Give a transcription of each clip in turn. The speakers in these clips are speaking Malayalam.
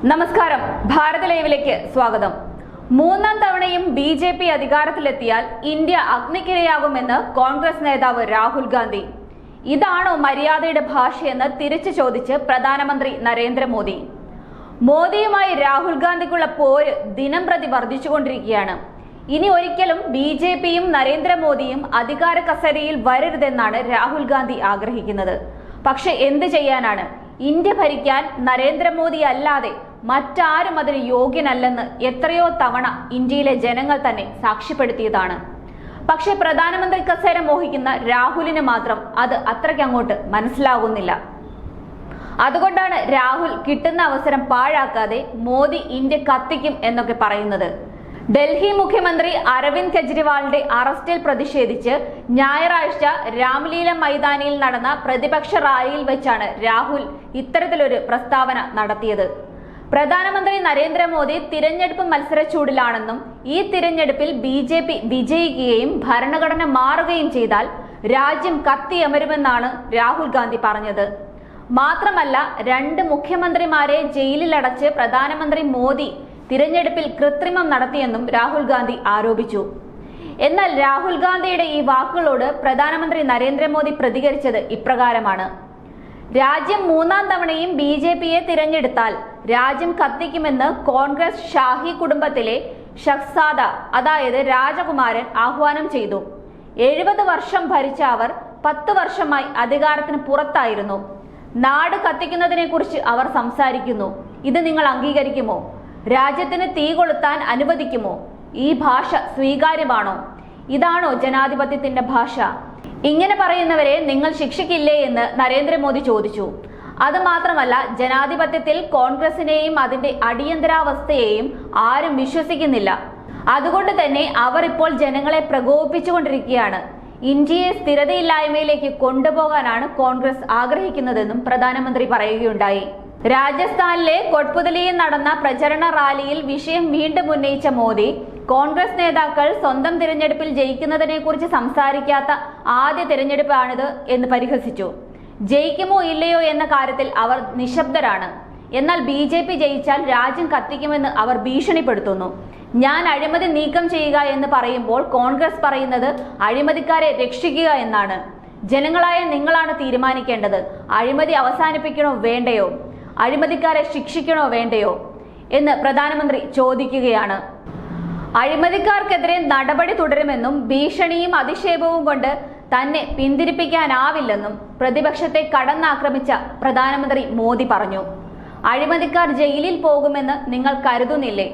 നമസ്കാരം, ഭാരത ലൈവിലേക്ക് സ്വാഗതം. മൂന്നാം തവണയും ബി.ജെ.പി. അധികാരത്തിലെത്തിയാൽ ഇന്ത്യ അഗ്നിക്കിരയാകുമെന്ന് കോൺഗ്രസ് നേതാവ് രാഹുൽ ഗാന്ധി. ഇതാണോ മര്യാദയുടെ ഭാഷയെന്ന് തിരിച്ചു ചോദിച്ച് പ്രധാനമന്ത്രി നരേന്ദ്രമോദി. മോദിയുമായി രാഹുൽ ഗാന്ധിക്കുള്ള പോര് ദിനം പ്രതി വർദ്ധിച്ചുകൊണ്ടിരിക്കുകയാണ്. ഇനി ഒരിക്കലും ബി.ജെ.പിയും നരേന്ദ്രമോദിയും അധികാര കസേരയിൽ വരരുതെന്നാണ് രാഹുൽ ഗാന്ധി ആഗ്രഹിക്കുന്നത്. പക്ഷെ എന്ത് ചെയ്യാനാണ്? ഇന്ത്യ ഭരിക്കാൻ നരേന്ദ്രമോദി അല്ലാതെ മറ്റാരും അതിന് യോഗ്യനല്ലെന്ന് എത്രയോ തവണ ഇന്ത്യയിലെ ജനങ്ങൾ തന്നെ സാക്ഷ്യപ്പെടുത്തിയതാണ്. പക്ഷെ പ്രധാനമന്ത്രി കസേര മോഹിക്കുന്ന രാഹുലിന് മാത്രം അത് അത്രയ്ക്കങ്ങോട്ട് മനസ്സിലാകുന്നില്ല. അതുകൊണ്ടാണ് രാഹുൽ കിട്ടുന്ന അവസരം പാഴാക്കാതെ മോദി ഇന്ത്യ കത്തിക്കും എന്നൊക്കെ പറയുന്നത്. ഡൽഹി മുഖ്യമന്ത്രി അരവിന്ദ് കെജ്രിവാളിന്റെ അറസ്റ്റിൽ പ്രതിഷേധിച്ച് ഞായറാഴ്ച രാംലീല മൈതാനിയിൽ നടന്ന പ്രതിപക്ഷ റാലിയിൽ വെച്ചാണ് രാഹുൽ ഇത്തരത്തിലൊരു പ്രസ്താവന നടത്തിയത്. പ്രധാനമന്ത്രി നരേന്ദ്രമോദി തിരഞ്ഞെടുപ്പ് മത്സരച്ചൂടിലാണെന്നും ഈ തിരഞ്ഞെടുപ്പിൽ ബി.ജെ.പി. വിജയിക്കുകയും ഭരണഘടന മാറുകയും ചെയ്താൽ രാജ്യം കത്തിയമരുമെന്നാണ് രാഹുൽ ഗാന്ധി പറഞ്ഞത്. മാത്രമല്ല, 2 മുഖ്യമന്ത്രിമാരെ ജയിലിലടച്ച് പ്രധാനമന്ത്രി മോദി തിരഞ്ഞെടുപ്പിൽ കൃത്രിമം നടത്തിയെന്നും രാഹുൽ ഗാന്ധി ആരോപിച്ചു. എന്നാൽ രാഹുൽ ഗാന്ധിയുടെ ഈ വാക്കുകളോട് പ്രധാനമന്ത്രി നരേന്ദ്രമോദി പ്രതികരിച്ചത് ഇപ്രകാരമാണ്: രാജ്യം മൂന്നാം തവണയും ബി.ജെ.പിയെ തിരഞ്ഞെടുത്താൽ രാജ്യം കത്തിക്കുമെന്ന് കോൺഗ്രസ് ഷാഹി കുടുംബത്തിലെ ഷഹ്സാദ, അതായത് രാജകുമാരൻ ആഹ്വാനം ചെയ്തു. 70 വർഷം ഭരിച്ച അവർ 10 വർഷമായി അധികാരത്തിന് പുറത്തായിരുന്നു. നാട് കത്തിക്കുന്നതിനെ കുറിച്ച് അവർ സംസാരിക്കുന്നു. ഇത് നിങ്ങൾ അംഗീകരിക്കുമോ? രാജ്യത്തിന് തീ കൊളുത്താൻ അനുവദിക്കുമോ? ഈ ഭാഷ സ്വീകാര്യമാണോ? ഇതാണോ ജനാധിപത്യത്തിന്റെ ഭാഷ? ഇങ്ങനെ പറയുന്നവരെ നിങ്ങൾ ശിക്ഷിക്കില്ലേ എന്ന് നരേന്ദ്രമോദി ചോദിച്ചു. അത് മാത്രമല്ല, ജനാധിപത്യത്തിൽ കോൺഗ്രസിനെയും അതിന്റെ അടിയന്തരാവസ്ഥയെയും ആരും വിശ്വസിക്കുന്നില്ല. അതുകൊണ്ട് തന്നെ അവർ ഇപ്പോൾ ജനങ്ങളെ പ്രകോപിപ്പിച്ചുകൊണ്ടിരിക്കുകയാണ്. ഇന്ത്യയെ സ്ഥിരതയില്ലായ്മയിലേക്ക് കൊണ്ടുപോകാനാണ് കോൺഗ്രസ് ആഗ്രഹിക്കുന്നതെന്നും പ്രധാനമന്ത്രി പറയുകയുണ്ടായി. രാജസ്ഥാനിലെ കൊട്പുതലിയിൽ നടന്ന പ്രചരണ റാലിയിൽ വിഷയം വീണ്ടും ഉന്നയിച്ച മോദി, കോൺഗ്രസ് നേതാക്കൾ സ്വന്തം തിരഞ്ഞെടുപ്പിൽ ജയിക്കുന്നതിനെ കുറിച്ച് സംസാരിക്കാത്ത ആദ്യ തിരഞ്ഞെടുപ്പാണിത് എന്ന് പരിഹസിച്ചു. ജയിക്കുമോ ഇല്ലയോ എന്ന കാര്യത്തിൽ അവർ നിശബ്ദരാണ്. എന്നാൽ ബി.ജെ.പി. ജയിച്ചാൽ രാജ്യം കത്തിക്കുമെന്ന് അവർ ഭീഷണിപ്പെടുത്തുന്നു. ഞാൻ അഴിമതി നീക്കം ചെയ്യുക എന്ന് പറയുമ്പോൾ കോൺഗ്രസ് പറയുന്നത് അഴിമതിക്കാരെ രക്ഷിക്കുക എന്നാണ്. ജനങ്ങളായ നിങ്ങളാണ് തീരുമാനിക്കേണ്ടത്. അഴിമതി അവസാനിപ്പിക്കണോ വേണ്ടയോ? അഴിമതിക്കാരെ ശിക്ഷിക്കണോ വേണ്ടയോ എന്ന് പ്രധാനമന്ത്രി ചോദിക്കുകയാണ്. അഴിമതിക്കാർക്കെതിരെ നടപടി തുടരുമെന്നും ഭീഷണിയും അധിക്ഷേപവും കൊണ്ട് തന്നെ പിന്തിരിപ്പിക്കാനാവില്ലെന്നും പ്രതിപക്ഷത്തെ കടന്നാക്രമിച്ച പ്രധാനമന്ത്രി മോദി പറഞ്ഞു. അഴിമതിക്കാർ ജയിലിൽ പോകുമെന്ന് നിങ്ങൾ കരുതുന്നില്ലേ?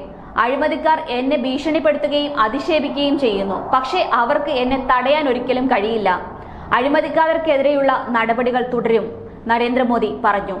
അഴിമതിക്കാർ എന്നെ ഭീഷണിപ്പെടുത്തുകയും അധിക്ഷേപിക്കുകയും ചെയ്യുന്നു. പക്ഷേ അവർക്ക് എന്നെ തടയാൻ ഒരിക്കലും കഴിയില്ല. അഴിമതിക്കാർക്കെതിരെയുള്ള നടപടികൾ തുടരും, നരേന്ദ്രമോദി പറഞ്ഞു.